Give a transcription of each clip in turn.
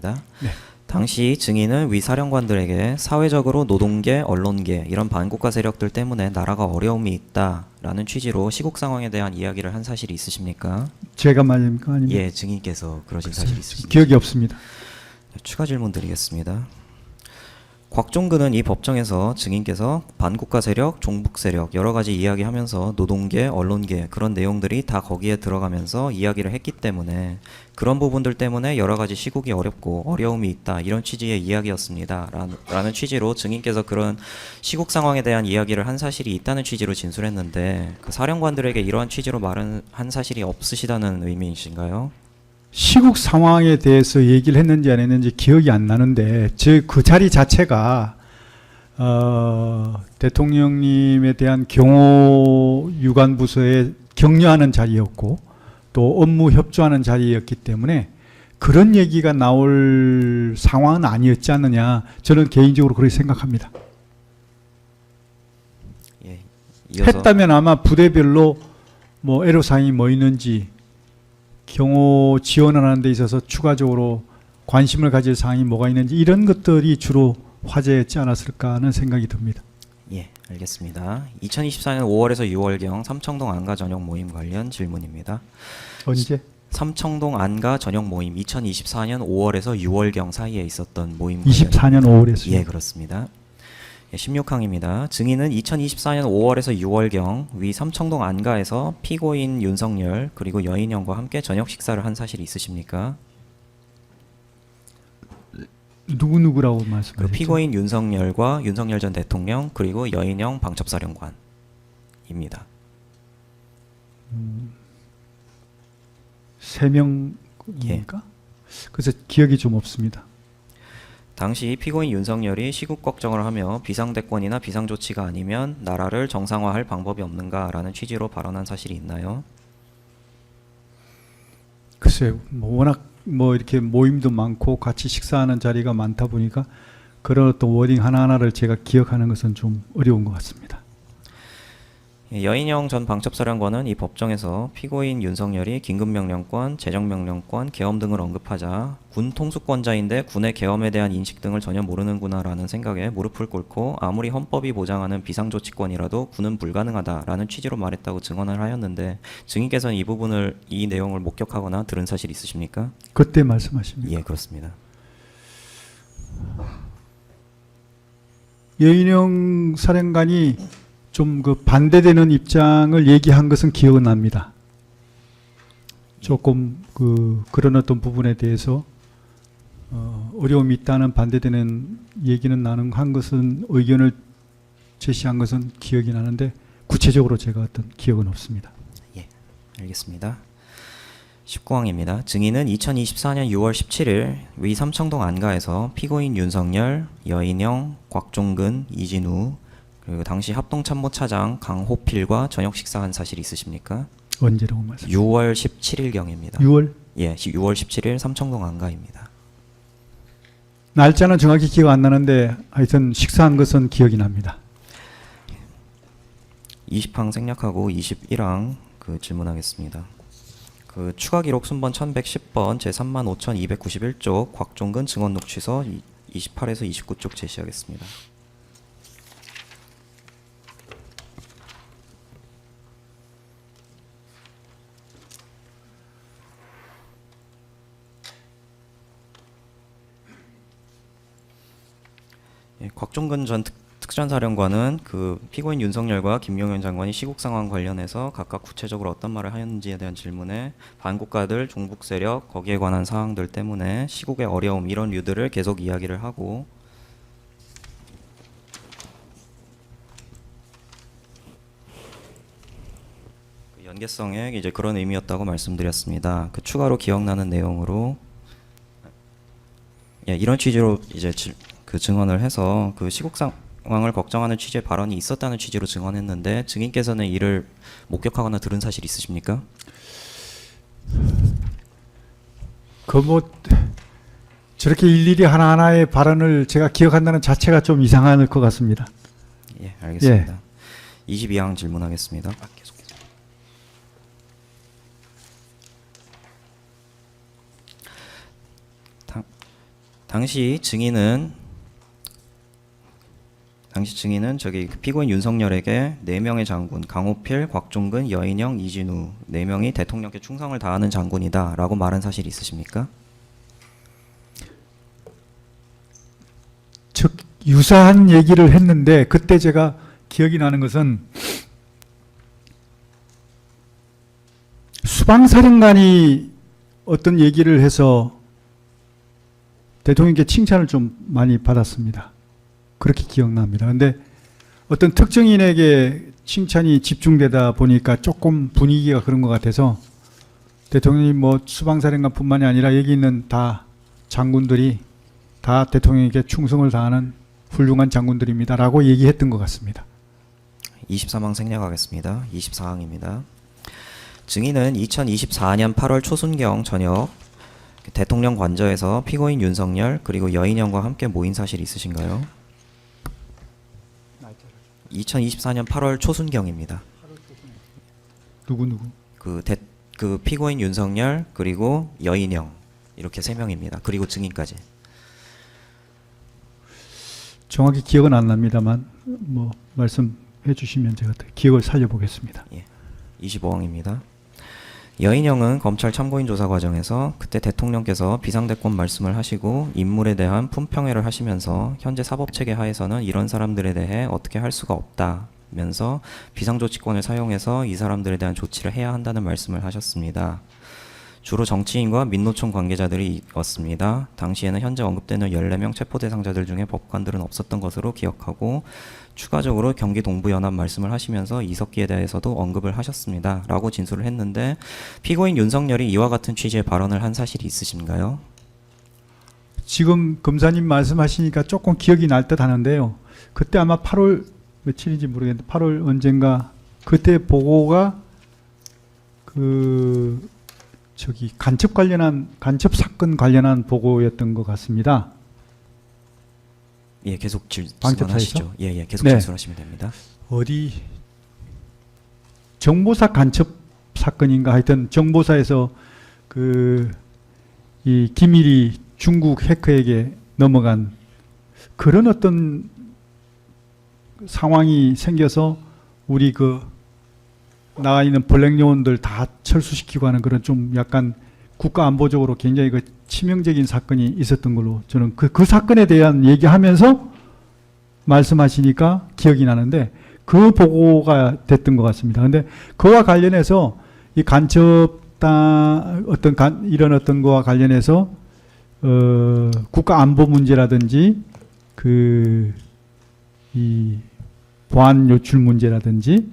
알겠습니다. 네. 당시 증인은 위 사령관들에게 사회적으로 노동계, 언론계 이런 반국가 세력들 때문에 나라가 어려움이 있다라는 취지로 시국 상황에 대한 이야기를 한 사실이 있으십니까? 제가 말입니까? 아니면 예, 증인께서 그러신 사실이 있으십니까? 기억이 없습니다. 추가 질문 드리겠습니다. 곽종근은 이 법정에서 증인께서 반국가 세력, 종북 세력 여러 가지 이야기하면서 노동계, 언론계 그런 내용들이 다 거기에 들어가면서 이야기를 했기 때문에 그런 부분들 때문에 여러 가지 시국이 어렵고 어려움이 있다 이런 취지의 이야기였습니다. 라는 취지로 증인께서 그런 시국 상황에 대한 이야기를 한 사실이 있다는 취지로 진술했는데 그 사령관들에게 이러한 취지로 말한 사실이 없으시다는 의미이신가요? 시국 상황에 대해서 얘기를 했는지 안 했는지 기억이 안 나는데 그 자리 자체가 대통령님에 대한 경호 유관 부서에 격려하는 자리였고 또 업무 협조하는 자리였기 때문에 그런 얘기가 나올 상황은 아니었지 않느냐 저는 개인적으로 그렇게 생각합니다. 예, 이어서 했다면 아마 부대별로 뭐 애로사항이 뭐 있는지 경호 지원하는 데 있어서 추가적으로 관심을 가질 사항이 뭐가 있는지 이런 것들이 주로 화제였지 않았을까 하는 생각이 듭니다. 예, 알겠습니다. 2024년 5월에서 6월경 삼청동 안가 전역 모임 관련 질문입니다. 언제? 삼청동 안가 전역 모임 2024년 5월에서 6월경 사이에 있었던 모임 24년 5월에서. 예, 그렇습니다. 예, 16항입니다. 증인은 2024년 5월에서 6월경 위 삼청동 안가에서 피고인 윤석열 그리고 여인영과 함께 저녁 식사를 한 사실이 있으십니까? 누구라고 그 말씀하셨죠? 피고인 윤석열과 윤석열 전 대통령 그리고 여인영 방첩사령관입니다. 세 명입니까? 그래서 기억이 좀 없습니다. 당시 피고인 윤석열이 시국 걱정을 하며 비상대권이나 비상조치가 아니면 나라를 정상화할 방법이 없는가라는 취지로 발언한 사실이 있나요? 글쎄요, 뭐 워낙 뭐 이렇게 모임도 많고 같이 식사하는 자리가 많다 보니까 그런 어떤 워딩 하나하나를 제가 기억하는 것은 좀 어려운 것 같습니다. 예, 여인영 전 방첩사령관은 이 법정에서 피고인 윤석열이 긴급명령권, 재정명령권, 계엄 등을 언급하자 군 통수권자인데 군의 계엄에 대한 인식 등을 전혀 모르는구나라는 생각에 무릎을 꿇고 아무리 헌법이 보장하는 비상조치권이라도 군은 불가능하다라는 취지로 말했다고 증언을 하였는데 증인께서는 이 내용을 목격하거나 들은 사실 있으십니까? 그때 말씀하십니까? 예, 그렇습니다. 여인영 사령관이 좀 그 반대되는 입장을 얘기한 것은 기억은 납니다. 조금 그런 어떤 부분에 대해서 어려움이 있다는 반대되는 얘기는 나는 한 것은 의견을 제시한 것은 기억이 나는데 구체적으로 제가 어떤 기억은 없습니다. 예, 알겠습니다. 19항입니다. 증인은 2024년 6월 17일 위 삼청동 안가에서 피고인 윤석열, 여인영, 곽종근, 이진우 그리고 당시 합동참모차장 강호필과 저녁 식사한 사실이 있으십니까? 언제라고 말씀하셨습니까? 6월 17일경입니다. 6월? 예, 6월 17일 삼청동 안가입니다. 날짜는 정확히 기억 안 나는데 하여튼 식사한 것은 기억이 납니다. 20항 생략하고 21항 질문하겠습니다. 추가 기록 순번 1110번 제35,291쪽 곽종근 증언 녹취서 28에서 29쪽 제시하겠습니다. 예, 곽종근 전 특전사령관은 피고인 윤석열과 김용현 장관이 시국 상황 관련해서 각각 구체적으로 어떤 말을 하였는지에 대한 질문에 반국가들, 종북 세력 거기에 관한 사항들 때문에 시국의 어려움 이런 류들을 계속 이야기를 하고 연계성에 이제 그런 의미였다고 말씀드렸습니다. 추가로 기억나는 내용으로 예, 이런 취지로 이제 증언을 해서 시국 상황을 걱정하는 취지의 발언이 있었다는 취지로 증언했는데 증인께서는 이를 목격하거나 들은 사실 있으십니까? 저렇게 일일이 하나하나의 발언을 제가 기억한다는 자체가 좀 이상할 것 같습니다. 예, 알겠습니다. 22항 질문하겠습니다. 당시 증인은 저기 그 피고인 윤석열에게 4명의 장군, 강호필, 곽종근, 여인영, 이진우 4명이 대통령께 충성을 다하는 장군이다라고 말한 사실이 있으십니까? 즉 유사한 얘기를 했는데 그때 제가 기억이 나는 것은 수방사령관이 어떤 얘기를 해서 대통령께 칭찬을 좀 많이 받았습니다. 그렇게 기억납니다. 근데 어떤 특정인에게 칭찬이 집중되다 보니까 조금 분위기가 그런 것 같아서 대통령이 뭐 수방사령관뿐만이 아니라 여기 있는 다 장군들이 다 대통령에게 충성을 다하는 훌륭한 장군들입니다라고 얘기했던 것 같습니다. 24항 생략하겠습니다. 24항입니다. 증인은 2024년 8월 초순경 저녁 대통령 관저에서 피고인 윤석열 그리고 여인영과 함께 모인 사실이 있으신가요? 2024년 8월 초순경입니다. 누구? 그 피고인 윤석열 그리고 여인영 이렇게 3명입니다. 그리고 증인까지. 정확히 기억은 안 납니다만 뭐 말씀해 주시면 제가 기억을 살려보겠습니다. 25항입니다. 여인영은 검찰 참고인 조사 과정에서 그때 대통령께서 비상대권 말씀을 하시고 인물에 대한 품평회를 하시면서 현재 사법체계 하에서는 이런 사람들에 대해 어떻게 할 수가 없다면서 비상조치권을 사용해서 이 사람들에 대한 조치를 해야 한다는 말씀을 하셨습니다. 주로 정치인과 민노총 관계자들이었습니다. 당시에는 현재 언급되는 14명 체포 대상자들 중에 법관들은 없었던 것으로 기억하고 추가적으로 경기 동부연합 말씀을 하시면서 이석기에 대해서도 언급을 하셨습니다. 라고 진술을 했는데 피고인 윤석열이 이와 같은 취지의 발언을 한 사실이 있으신가요? 지금 검사님 말씀하시니까 조금 기억이 날 듯 하는데요. 그때 아마 8월 며칠인지 모르겠는데 8월 언젠가 그때 보고가 간첩 사건 관련한 보고였던 것 같습니다. 예, 계속 방첩사에서? 질문하시죠. 예, 계속 네. 질문하시면 됩니다. 어디 정보사 간첩 사건인가 하여튼 정보사에서 이 기밀이 중국 해커에게 넘어간 그런 어떤 상황이 생겨서 우리 나와 있는 블랙 요원들 다 철수시키고 하는 그런 좀 약간 국가 안보적으로 굉장히 치명적인 사건이 있었던 걸로 저는 그 사건에 대한 얘기하면서 말씀하시니까 기억이 나는데 그 보고가 됐던 것 같습니다. 근데 그와 관련해서 이 이런 어떤 거와 관련해서 국가 안보 문제라든지 이 보안 요출 문제라든지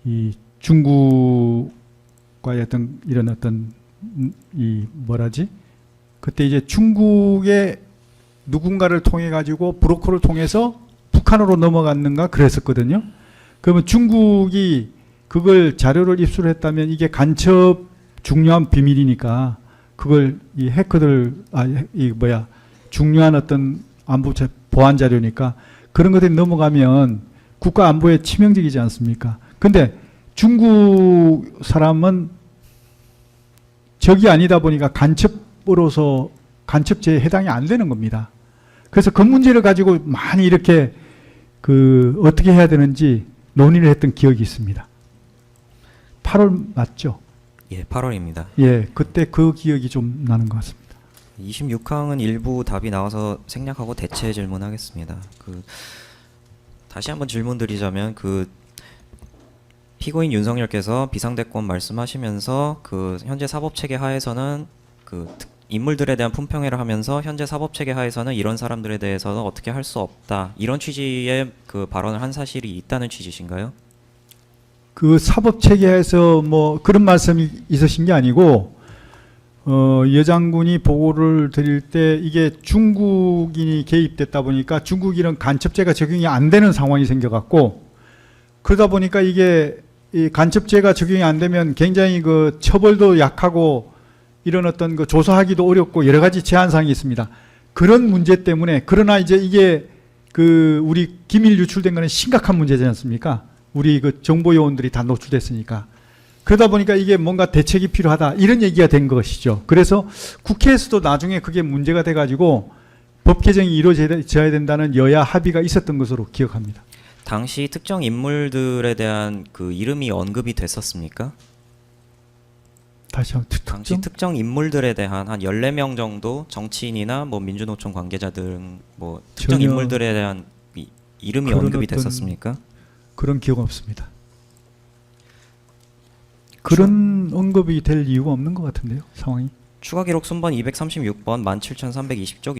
이 중국과의 어떤 이런 어떤 그때 이제 중국의 누군가를 통해 가지고 브로커를 통해서 북한으로 넘어갔는가 그랬었거든요. 그러면 중국이 그걸 자료를 입수했다면 이게 간첩 중요한 비밀이니까 그걸 이 해커들 중요한 어떤 안보 보안 자료니까 그런 것들이 넘어가면 국가 안보에 치명적이지 않습니까? 근데 중국 사람은 적이 아니다 보니까 간첩으로서 간첩죄에 해당이 안 되는 겁니다. 그래서 그 문제를 가지고 많이 이렇게 어떻게 해야 되는지 논의를 했던 기억이 있습니다. 8월 맞죠? 예, 8월입니다. 예, 그때 그 기억이 좀 나는 것 같습니다. 26항은 일부 답이 나와서 생략하고 대체 질문하겠습니다. 다시 한번 질문드리자면 피고인 윤석열께서 비상대권 말씀하시면서 현재 사법체계 하에서는 인물들에 대한 품평회를 하면서 현재 사법체계 하에서는 이런 사람들에 대해서는 어떻게 할 수 없다 이런 취지의 발언을 한 사실이 있다는 취지신가요? 사법체계에서 뭐 그런 말씀이 있으신 게 아니고 여 장군이 보고를 드릴 때 이게 중국인이 개입됐다 보니까 중국인은 간첩죄가 적용이 안 되는 상황이 생겨갖고 그러다 보니까 이게 이 간첩죄가 적용이 안 되면 굉장히 처벌도 약하고 이런 어떤 조사하기도 어렵고 여러 가지 제한사항이 있습니다. 그런 문제 때문에 그러나 이제 이게 우리 기밀 유출된 거는 심각한 문제지 않습니까? 우리 정보 요원들이 다 노출됐으니까. 그러다 보니까 이게 뭔가 대책이 필요하다 이런 얘기가 된 것이죠. 그래서 국회에서도 나중에 그게 문제가 돼가지고 법 개정이 이루어져야 된다는 여야 합의가 있었던 것으로 기억합니다. 당시 특정 인물들에 대한 그 이름이 언급이 됐었습니까? 다시 한번 당시 특정 인물들에 대한 한 14명 정도 정치인이나 뭐 민주노총 관계자 등 뭐 특정 전혀 인물들에 대한 이름이 그런 언급이 어떤 됐었습니까? 그런 기억 없습니다. 그런 언급이 될 이유가 없는 것 같은데요, 상황이. 추가 기록 순번 236번 17,320쪽